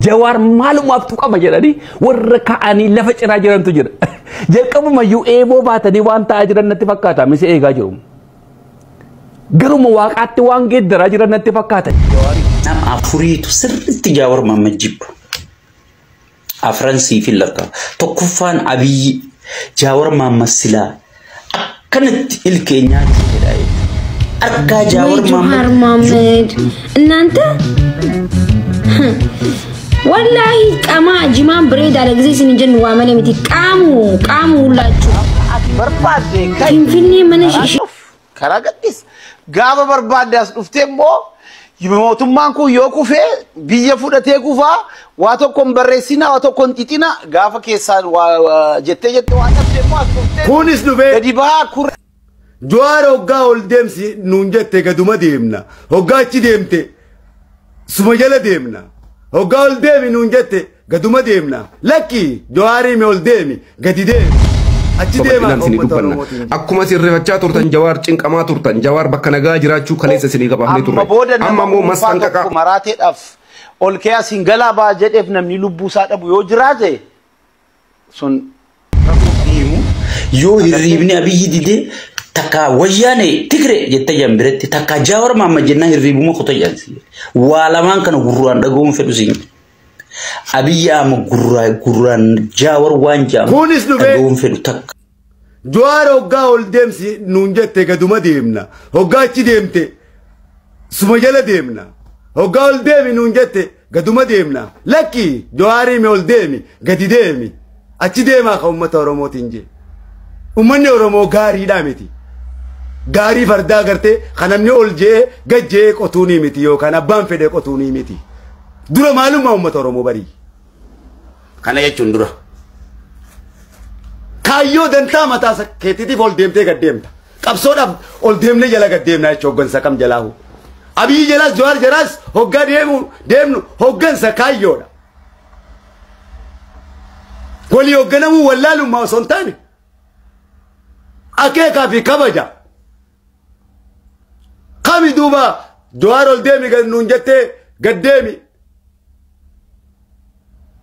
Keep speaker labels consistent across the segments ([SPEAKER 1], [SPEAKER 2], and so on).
[SPEAKER 1] جوار معلوم أبتوك أما جراني وركعني لفت راجران تجرا جركم ما يؤيبو باتني وان تاجران نتفكاتا مسي إيجا جروم قالوا مواقعات وان جد راجران نتفكاتا
[SPEAKER 2] نعم أفوري تسر تجاور ما مجيب أفرنسي في اللقاء تكفان أبي جاور ما مسلا كانت الكينيا أركا جاور
[SPEAKER 3] جوهر محمد إن أنت والله كما جمام بريد على جزء سنجن وعمله متي كامو ولا تشوف
[SPEAKER 4] برباد
[SPEAKER 3] كم فيني مناش
[SPEAKER 4] كراغتيس غابا برباد أفتمو يموتون مانكو يوكو في بيجفودا تيكوفا واتو كون بريسينا واتو كون تيتينا غافا كيسان جتة واتفتمو
[SPEAKER 5] كونس نوبي
[SPEAKER 4] كديبا كور
[SPEAKER 5] جوار هوغا ولدمسي نونجت كدوما ديمنا هوغا تشي ديمتي سمجلا ديمنا هوغا ولدمي نونجت كدوما ديمنا لكي جواري مي ولدمي غدي ديم أتشي ديما
[SPEAKER 6] أكما سيرفاتشا تورتان جوار چنقما تورتان جوار بكنغا جراچو خليس سني غبامني توري أما مو مسانكا
[SPEAKER 4] مراتي أف أولكيا سينغلا با جدف نمني لبوسات أبو يوجراجي سن
[SPEAKER 2] يو هريبني أبي يدي تكا وياني تكري جتا جنبرت تكا جاور ما جنا هريبو ما خطا جانسي ولا مان كان غروان دغوم فدوسين أبي يام غران جاور وانجام دغوم فدو تك
[SPEAKER 5] جوار هوغا ولدمسي نونجت كدوما ديمنا هوغا تشي ديمتي سمجلا ديمنا هوغا ولدمي نونجت كدوما ديمنا لكي جواري مي ولدمي غدي ديمي أتشي ديما خومة أورومو تنجي أمني أورومو غاري دامتي غاري فردا غرتي خنمني أولجي غجي قطوني متي يو كان أبان فدي قطوني متي دورا معلومة أمة أورومو بري
[SPEAKER 2] كان يجون دورا
[SPEAKER 5] كايو دنتا متى كيتي فول ديمتي قديمتا قبصودا أول ديمني جلا قديمنا يشوغن سكم جلاهو أبي جلاس جوار جراس هوغا ديمنو هوغن سكايو دا ولي هوغنمو ولالو ما سنتاني أكيكا في كبجا قامي دوبا جوار الديمي قد نونجتي قديمي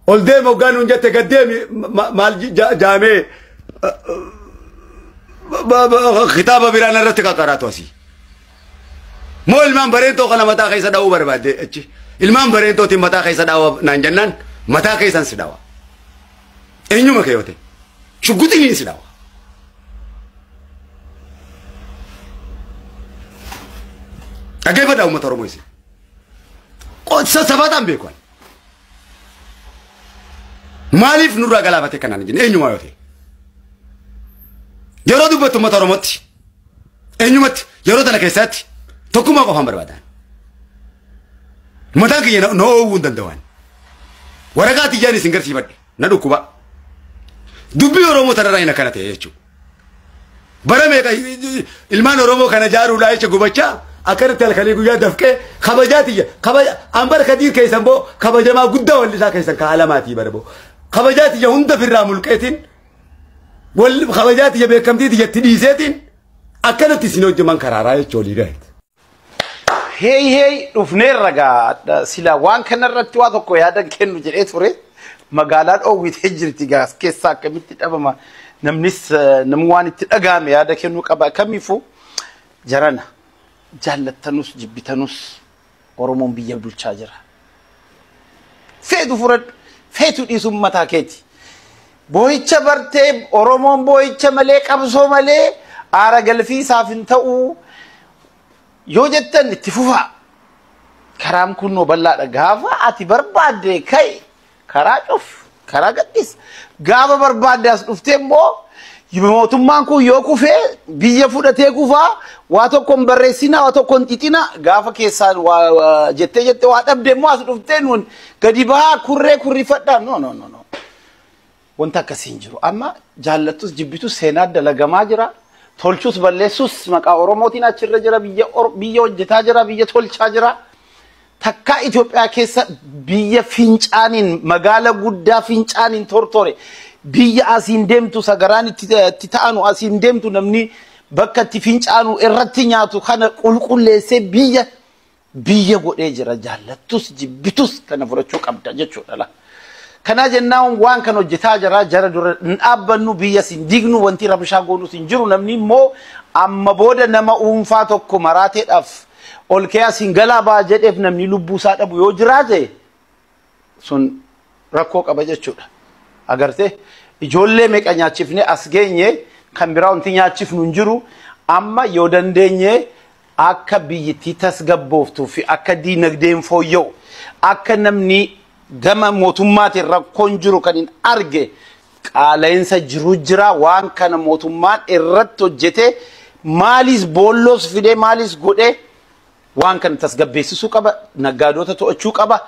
[SPEAKER 5] الديمي وقال نونجتي قديمي مال جامي خطابة برانا رتكا قراتوسي مو المان برينتو خلا متا خيسا داو برباد المان برينتو تي متا خيسا داو نانجنان متا خيسا سداو اينو مكيوتي شو قوتي سداو أكيد بدأ أمة روميسي قد سبتان بيكون مالف نورا غلابته كنا نجين أي نوع يوتي يرادو بتو أمة رومتي أي نوعت يراد أنا كيساتي تكوما قفهم بربادان متى كي نو وندن دوان ورقاتي جاني سينجر سيبات ندو كوبا دبي رومو ترى كنا تيجو برامي المان رومو كنا جارو لا يشجو بچا أكرت الخليج ويا دفكة خبجاتي أمبر كدير كيسان بو خبجة ما قدّا ولا ذا كيسان كعلاماتي بربو خبجاتي يهون في الرامل كيتين وال خبجاتي يبي كم تيجي تديزتين أكرت تسينو جمان كراراي تولي رهت
[SPEAKER 4] هي رفنير رجع سلا وان كان الرتوات وكو هذا كان مجرد فري مقالات أو يتهجر تجاس كيسا كميت أبما نمنس نموان تأجامي هذا كان مكبا كم يفو جرانا جالت تنوس جبي تنوس أورومون بيجبل شاجرة فيدو فرد فيتو إسم متاكيتي بويتش برتب أورومون بويتش ملك أبصو ملك أرجل في سافن تاو يوجدتن اتفوفا كرام كنو بلا غافا أتي برباد كاي كراجوف كراجتيس غافا برباد أفتمو يموتون مانكو يوكو في بيجفودا تيكوفا واتو كون بريسينا واتو كون تيتينا غافا كيسان جتة واتبدمو أفتنون كديبا كوري فتا نو وانتا كسينجرو أما جالتوس جبتوس سيناد دلغما جرا تولچوس بلسوس مقا اوروموتينا چير جرا بيي وجتا جرا بيي تولچا جرا تكا إثيوبيا كيسا بيي فينچانين مغالا غودا فينچانين تورتوري بيي اسين ديمتو سغراني تيتانو اسين ديمتو نمني بكا تي فينچانو ارتي نياتو خنا قلقلسه بيي biyya godhee jira jaallattus jibbitus kana fudhachuu qabda jechuudha. Kana jennaan waan kan hojjetaa jira jara dura dhaabbannu biyya sin dignu wanti rabshaa goonu sin jiru namni immoo amma booda nama uunfaa tokko maraateedhaaf ol kee asin galaa baa jedheef namni lubbuu isaa dhabu yoo jiraate sun rakkoo qaba jechuudha. Agartee ijoollee meeqa nyaachifne as geenye kan biraa wanti nyaachifnu hin jiru amma yoo dandeenye akka biyyittii tasgabbooftuu fi akka diinagdeen fooyya'u akka namni gama mootummaatiin rakkoon jiru kan hin arge qaala'insa jiru jira waan kana mootummaan irratti hojjete maalis boolloos fidee maalis godhee waan kana tasgabbeessisuu qaba naggaadota to'achuu qaba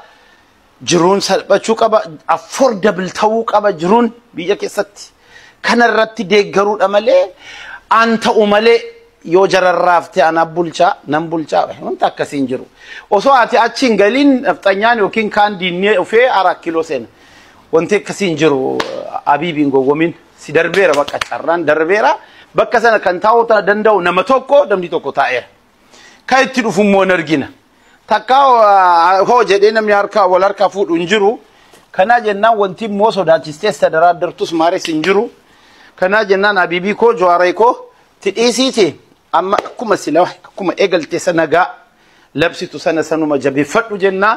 [SPEAKER 4] jiruun salphachuu qaba affordable ta'uu qaba jiruun biyya keessatti kana irratti deeggaruudha malee an ta'u malee yoo jararraafte ana bulchaa nan bulchaa wanta akkasiin jiru osoo ati achiin galiin nafxanyaan yookiin kaan diinnee ofee 4 kiiloo seena wanti akkasiin jiru abiibiin gowwomin si darbeera bakka carraan darbeera bakka sana kan taa'uu danda'u nama tokko namni tokko taa'eera kan itti dhufu immoo argina takka hoo jedhee namni harka wal harka fuudhu hin jiru kana jennaan wanti immoo sodaachistee sadaraaddartus maares hin jiru kana jennaan abiibii koo jawaaray koo tidhiisiiti amma akkuma sila akkuma eegalte sanagaa labsitu sana sanuma jabeeffadhu jenna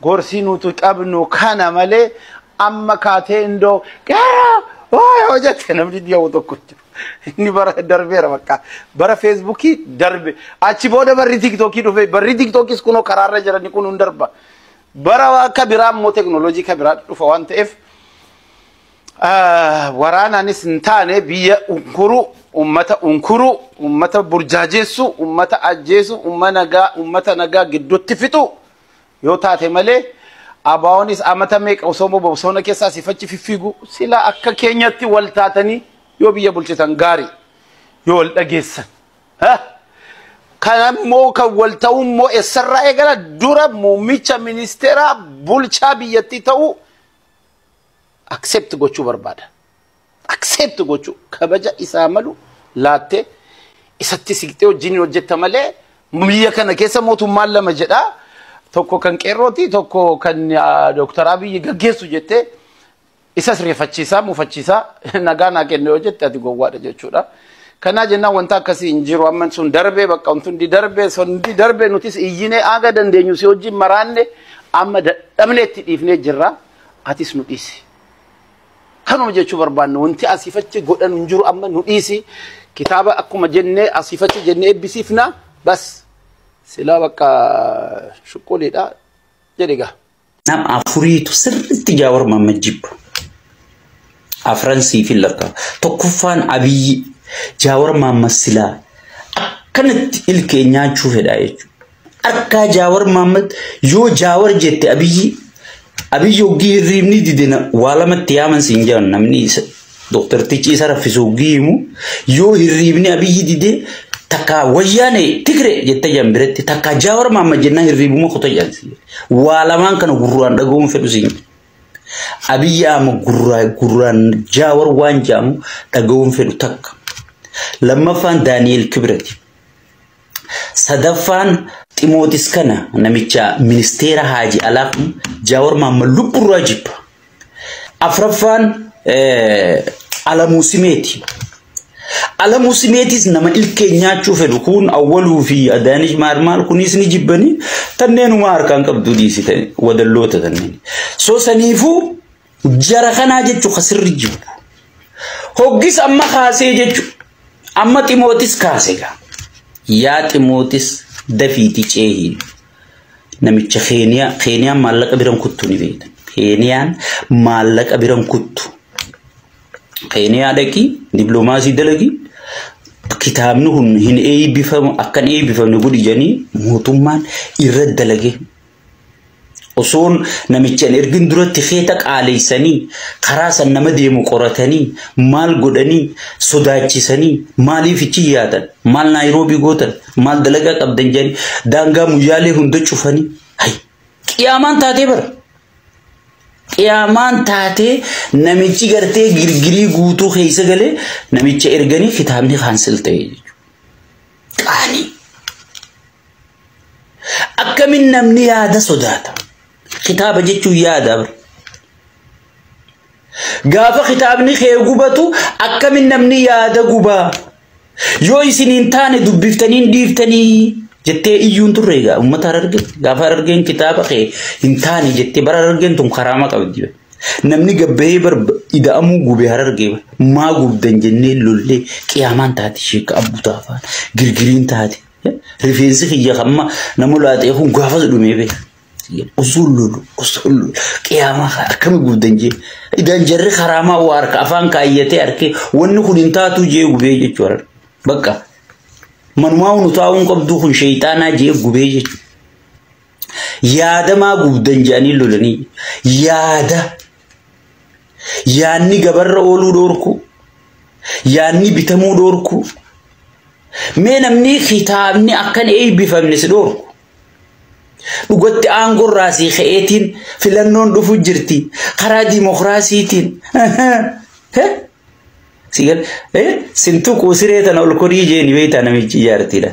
[SPEAKER 4] gorsi nuti qabnu kana malee amma kaatee indoo gara hojjete namni dhiyoo tokko jiru inni bara darbeera bakka bara feesbuukii darbe achi booda barri tiiktookii dhufe barri tiiktookis kunoo karaarra jirani kun hun darba bara akka biraa immoo teknooloojii ka biraa dhufa waan ta'eef waraanaanis hin taane biyya unkuru ummata burjaajessu ummata ajjeesu ummata nagaa gidduutti fixu yoo taate malee abaawonis amata meeqa osoo bosona keessaa sifachi fiffigu sila akka keenyatti wal taatanii yoo biyya bulchitan gaarii yoo wal dhageessan kana immoo kan wal ta'u immoo eessarraa eegala dura muummicha ministeeraa bulchaa biyyattii ta'uu accept gochuu barbaada accept gochuu kabaja isaa malu laatte isatti siqtee wajjin hojjetta malee biyya kana keessa mootummaan lama jedha tokko kan qeerrooti tokko kan Dr. Abiy gaggeessu jettee isas reeffachiisaa mufachiisaa nagaa naa kenne yoo jette ati gowwaadha jechuudha kana jennaan wanta akkasii hin jiru amma sun darbee bakka wantundi darbee nutis iyyinee aga dandeenyu si wajjin maraanne amma dadhabneetti dhiifnee jirra atis nu dhiisi kanuma jechuu barbaanne wanti asiifachi godhan hin jiru amma nu dhiisi kitaaba akkuma jennee asiifachi jennee ebbisiifna bas sila bakka shuquliidha jedhiga
[SPEAKER 2] nam afuriitu sirriitti Jawaar Mohaammed jibbu afransii filaka tokkoffaan Abiy Jawaar Mohaammed sila akkanatti ilkee nyaachuu fedha jechuudha akka Jawaar Mohaammed yoo Jawaar jette Abiy yoggii hirriibni didina waa lamatti yaaman siin jedhan namni Dr. Tichi isa raffisuu giimu yoo hirriibni Abiy dide takka wayyaane Tigre jette jambiretti takka Jawaar Mohaammed jenna hirriibuma kota jalsi waa lamaan kana gurraan dhaga'uun fedhu siin Abiy ama gurraan Jawaar waan jaamu dhaga'uun fedhu takka lammaffaan Daani'el Kibrati sadaffaan Timootis kana namicha ministeera Haaji Alaaf Jawaar Mohaammed lubburraa jibba afraffaan Alamuu Simeetis nama ilkee nyaachuu fedhu kun awwaluu fi Adaanish maal kunis ni jibbani tanneenuma harkaan qabdu dhiisite wadalloota tanneen soo saniifuu jara kanaa jechuu kasirri jibbu hoggis amma kaasee jechuu amma Timootis kaasega yaa Timootis dafiiti ceehi namicha Keeniyaan maallaqa biran kuttu ni beektan Keeniyaan maallaqa biran kuttu Keeniyaa dhaqi diplomaasii dalagi kitaabni kun hin eebbifamu akkan eebbifamne godhi janii mootummaan irra dalage osoon namichaan ergin duratti feeta qaaleessanii karaa san nama deemu qoratanii maal godhanii sodaachisanii maaliif ichi yaatan maal Naayiroobii gootan maal dalagaa qabdan janii daangaa muyyaalee hunda cufanii hay qiyaamaan taatee bara qiyaamaan taatee namichi gartee girgirii guutuu keessa galee namicha erganii kitaabni kaansel ta'e qaanii أكمل نمني هذا صداتا كتاب جيتو يا دبر قافا خطابني خير قبتو أكمل نمني هذا قبا يوي سنين تاني دبفتنين ديفتني جتة إيون تريجا أمة هررجن قافا هررجن كتاب خير إنتاني جتة برا هررجن تم خرامة كوديو نمني قبيه بر إذا أمو قبيه هررجن ما قب دنجني لولي كيامان تاتي شيك أبو تافان غرغرين تاتي رفينسي خيا خما نمولات يكون قافا دومي به أصول كياما كم قب دنجي إذا جري خرامة وارك أفان كايته أركي ونكون إنتاتو جي قبيه جتورر بقى من ما نتاون قبضو شيطانا جي قبيه يادا ما قب دنجاني لولني يادا يعني قبر أولو دوركو يعني بتمو دوركو من أمني خطابني أكن أي بفهمني سدوركو وقلت أنقر راسي خيتين في لنون دفو جرتي قرا ديمقراسيتين ها سيقول سنتوكو سيريتنا والكوريجي نبيت أنا ميجي جارتي لا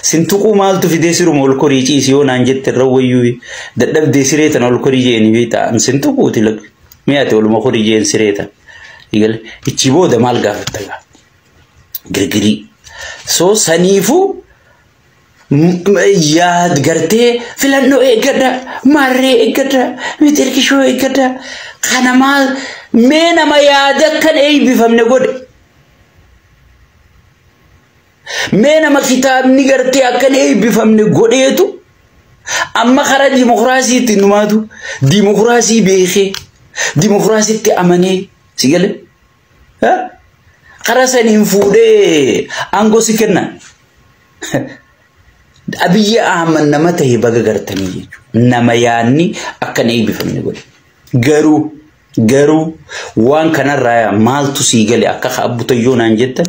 [SPEAKER 2] سنتوكو مالتو في ديسيرو والكوريجي سيون أنجت الرويوي دب ديسيريتنا والكوريجي نبيت أن سنتوكو تلك مياتي والمخوريجي سيريتا يقول إتشيبو ده مال قافتها غرغري سو سنيفو ياد قرتي فلانو إيقادا ماري إيقادا متركشو إيقادا خانا مال مينا ما يادك كان أي بفهمني قد مينا ما كتاب نقرتي أكن أي بفهمني قد يتو أما خرج ديمقراسي تنماتو ديمقراسي بيخي ديمقراسي تأمني سيقال ها خرسان ينفوده أنغو سكنا أبي أحمد نمته بغا قرتني نما يعني أكن أي بفهمني قد غرو وان كان رايا مال تسيغلي أكاخ أبو تيون أنجتا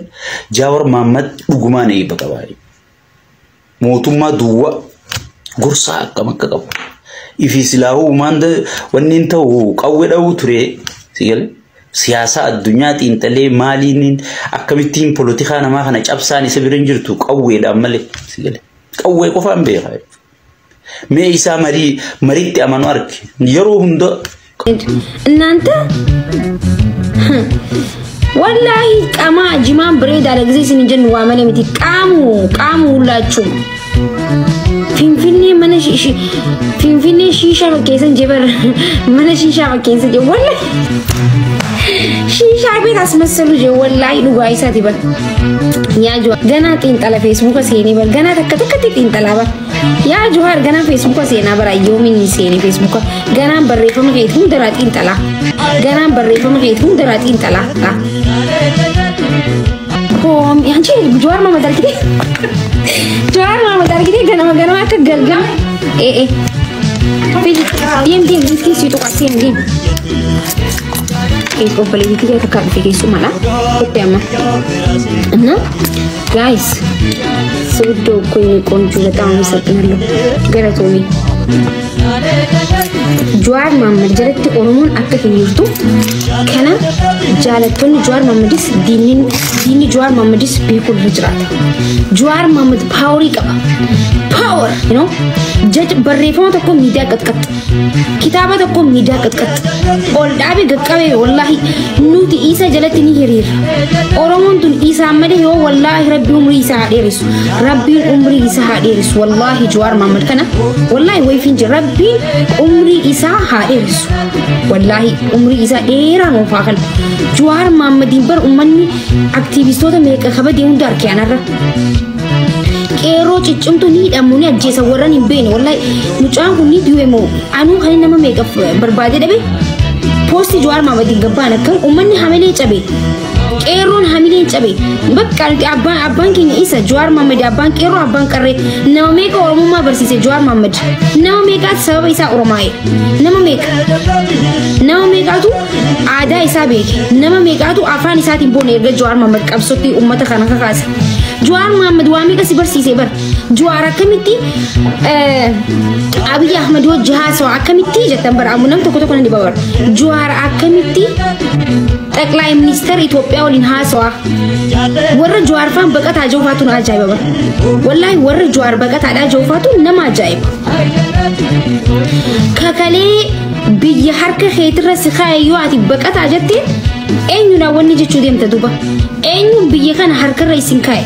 [SPEAKER 2] جاور محمد بغمان أي بغاواري موتما دوا غرصا أكا مكا قبو إفي سلاهو ماند وننتو قوي دو تري سيغلي سياسة الدنيا تنتلي مالين أكامتين بوليتيخا نما خانا جابساني سبرنجرتو قوي دامالي سيغلي قوي قفان بيخاي مي إيسا مريت أمانو أرك يرو هندو
[SPEAKER 3] እናንተ والله قما جمان بريد على غزي سنجن وامل متي قامو ሁላችሁ ፊንፊኔ ሺሻ በከሰን ጀበር ማነ ሺሻ በከሰን والله ሺሻ ቤት አስመሰሉ والله ዱጋይ ሳት ይበል ያ ጆ ገና ጢንጠላ ፌስቡክ ሲኔ በል ገና ተከተከተ ጢንጠላ ባ ያ ጆሃር ገና ፌስቡክ ሲና በራየው ምን ሲኔ ፌስቡክ ገና በሬፈም ጌቱን ደራጢን ጠላ ገና በሬፈም ጌቱን ደራጢን ጠላ ሆም ያንቺ ጆሃር ማመዳር ግዴ ጆሃር ማመዳር ግዴ ገና ከገልገል ፊልም እስኪ ሲጡ ቃሴን ዲ ኢኮ ፖለቲካ ተካፍቴ ከሱ ማላ ወጥያማ እና ጋይስ ሱዶ ኮይ ቆንጆ በጣም ሰጥናለሁ ገረቶኒ ጆዋር ማመድ ጀለቲ ኦሮሞን አከፈኝርቱ ከና ጃለቶን ጆዋር ማመድስ ዲኒ ጆዋር ማመድስ ቢኩል ህጅራት ጆዋር ማመድ ፓወር ይቀባ ፓወር you know ጀጅ በሬፈማ ተኮ ሚዲያ ቀጥቀጥ ኪታባ ተኮ ሚዲያ ቀጥቀጥ ኦልዳቢ ገቀበ والله ኑቲ ኢሳ ጀለቲኒ ሂሪር ኦሮሞን ቱን ኢሳ አመደ ዮ والله ረቢ ኡምሪ ኢሳ ሀዲርስ ረቢ ኡምሪ ኢሳ ሀዲርስ والله ጆዋር ማመድ ከና والله ወይ ፊንጅ ረቢ ኡምሪ ኢሳ ሀዲርስ والله ኡምሪ ኢሳ ኤራ ነው ፋኸል ጆዋር ማመድ በር ኡመኒ አክቲቪስቶታ ሜቀ ከበደ ሁንዳር ከያናራ Ero cicumtu ni damuni ajesa warani bene wallahi mucaan kunni diwemo anu hani nama makeup berbade dabe posti juar mama digabana kan ummanni hamile cabe Eron hamile cabe bakkal ti abban kin isa juar mama di abban kero abban karre nama meka oromuma bersise juar mama nama meka sabab isa oromai nama meka tu ada isa be nama meka tu afan isa timbone erga juar mama qabsoti ummata kana kakas Juar Muhammad Wami kasi bersih ber juara komiti Abiy Ahmed wajah soal komiti jatan beramunam toko di bawah juara komiti Taklai Minister Ethiopia olin haswa warra juar fam bakat aja fatun ajaib ber wallahi warra juar bakat ada aja fatun nama ajaib kakalee biyya harka keetirra si kaa'e yoo ati baqataa jette eenyudha wanni jechuu deemta duuba eenyu biyya kana harkarra isin kaa'e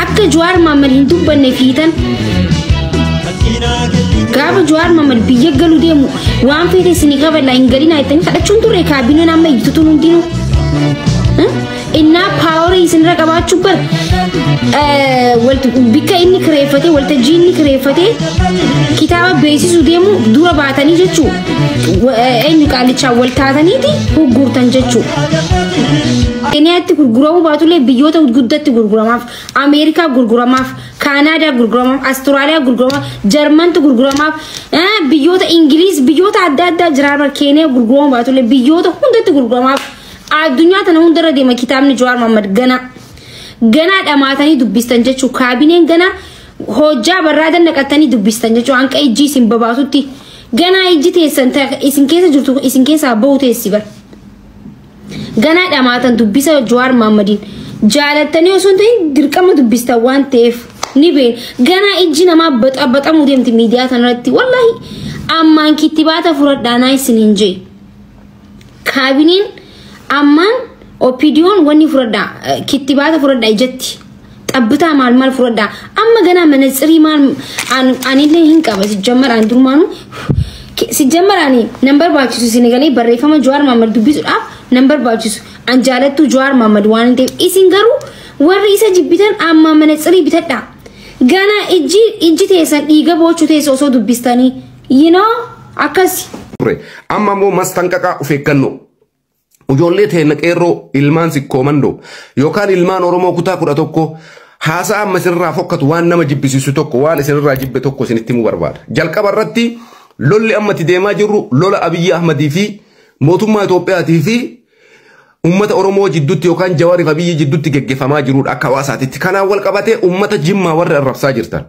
[SPEAKER 3] akka Jawaar Mohaammed hin dubbanne fiitan gaafa Jawaar Mohaammed biyya galu deemu waan feete isinii qaballa hin galina jettanii kadhachuun turre kaabineen amma iyyituun hundinuu inna power isin raqabaachuu bar bikka inni kireeffate waltajjii inni kireeffate kitaaba beeksisuu deemu dura baatanii jechuu eenyu qaalichaa wal taataniiti gurgurtan jechuu Keniyaatti gurguramuu baatullee biyyoota guddatti gurguramaaf Ameerikaa gurguramaaf Kaanaadaa gurguramaaf Astiraaliyaa gurguramaaf Jarmantu gurguramaaf biyyoota Ingiliis biyyoota adda addaa jiraatan Keniyaa gurguramuu baatullee biyyoota hundatti gurguramaaf addunyaa tana hundarra deema kitaabni Jawaar Mohaammed gana dhamaatanii dubbistan jechuu kaabineen gana hojjaa barraadan naqatanii dubbistan jechuu hanqa ijji isin babaasutti gana ijji teessan isin keessa jirtu isin keessaa bahu teessi bar gana dhamaatan dubbisa Jawaar Mohaammadin jaalattanii osoo hin ta'in dirqama dubbistan waan ta'eef ni been gana ijji namaa baxamuu deemti miidiyaa tanarratti wallahi ammaan kittibaata furadhaanaa isin hin jee kaabineen amman opidiyoon wanni furadha kittibaata furadha ijatti xabbitaa maal furadha amma gana manatsirii maal anillee hin qaba sijammaraan durmaanu sijammaraan nambar baachisu sinigalee barreeffama Jawaar Mohaammed dubbisuudhaaf nambar baachisu an jaalattu Jawaar Mohaammed waan ta'eef isin garuu warri isa jibbitan amma manatsirii bitadha gana ijji teessan dhiiga boochuu teessa osoo dubbistanii akkas
[SPEAKER 6] amma moo mastanqaqaa of eeggannoo Ujoollee ta'e qeerroo ilmaan sikkoomandoo yookaan ilmaan Oromoo kutaa 11 haasaa amma isinirraa fokkatu waan nama jibbisiisu tokko waan isinirraa jibbe tokko isinitti himuu barbaada. Jalqaba irratti lolli ammatti deemaa jirru lola Abiyyi Ahmadii fi mootummaa Itoophiyaatii fi ummata Oromoo jidduutti yookaan Jawaar fi Abiyyi jidduutti geggeeffamaa jirudha akka hawaasaatitti. Kanaan wal qabatee ummata Jimmaa warra arrabsaa jirtan.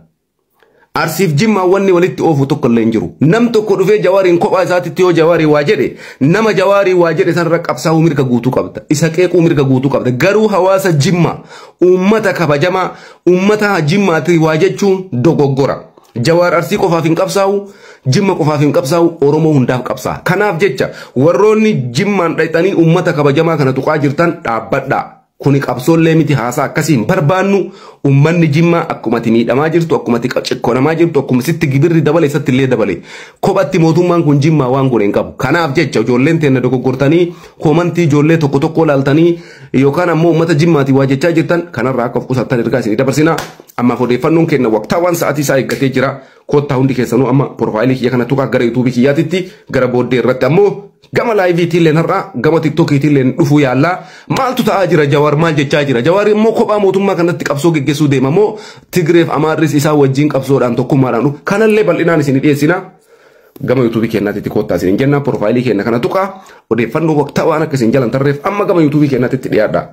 [SPEAKER 6] Arsiif Jimmaa wanni walitti oofu tokko illee hin jiru. Nam tokko dhufee Jawaariin kophaa isaatitti yoo Jawaarii waa jedhe nama Jawaarii waa jedhe sanarra qabsaa'uu mirga guutuu qabda. Isa qeequu mirga guutuu qabda. Garuu hawaasa Jimmaa ummata kabajamaa ummata Jimmaatti waa jechuun dogoggora. Jawaar Arsii qofaaf hin qabsaa'u Jimma qofaaf hin qabsaa'u Oromoo hundaaf qabsaa'a. Kanaaf jecha warroonni Jimmaan dhayxanii ummata kabajamaa kana tuqaa jirtan dhaabbadhaa. Kuni qabsoollee miti haasaa akkasiin barbaannu ummanni Jimmaa akkumatti miidhamaa jirtu akkumatti qaccikkonamaa jirtu akkuma sitti gibirri dabale isatti illee dabale kophatti mootummaan kun Jimmaa waan kun hin qabu. Kanaaf jecha ijoolleen teenya dogoggortanii komantii ijoollee tokko tokko laaltanii yookaan ammoo ummata Jimmaatii waa jechaa jirtan kanarraa akka of qusattan ergaa isinii dabarsina. Amma odeeffannoon keenya waqtaawwan sa'aatii isaa eeggatee jira. Koottaa hundi keessanuu amma profaayilii kiyya kana tuqaa gara yuutuubii kiyyaatitti gara booddee irratti ammoo gama laayiviitiin har'a gama tiktookiitiin dhufuu yaallaa maaltu ta'aa jira Jawaar maal jechaa jira Jawaar immoo kophaa mootummaa kanatti qabsoo geggeessuu deema moo Tigreef Amaarris isaa wajjin qabsoodhaan tokkummaadhaan dhufu kanallee bal'inaan isin dhiyeessina gama yuutuubii keenyaatitti koottaa isin jenna profaayilii keenya kana tuqaa odeeffannoo waqtaa waan akka isin jalan tarreef amma gama yuutuubii keenyaatitti dhiyaadha.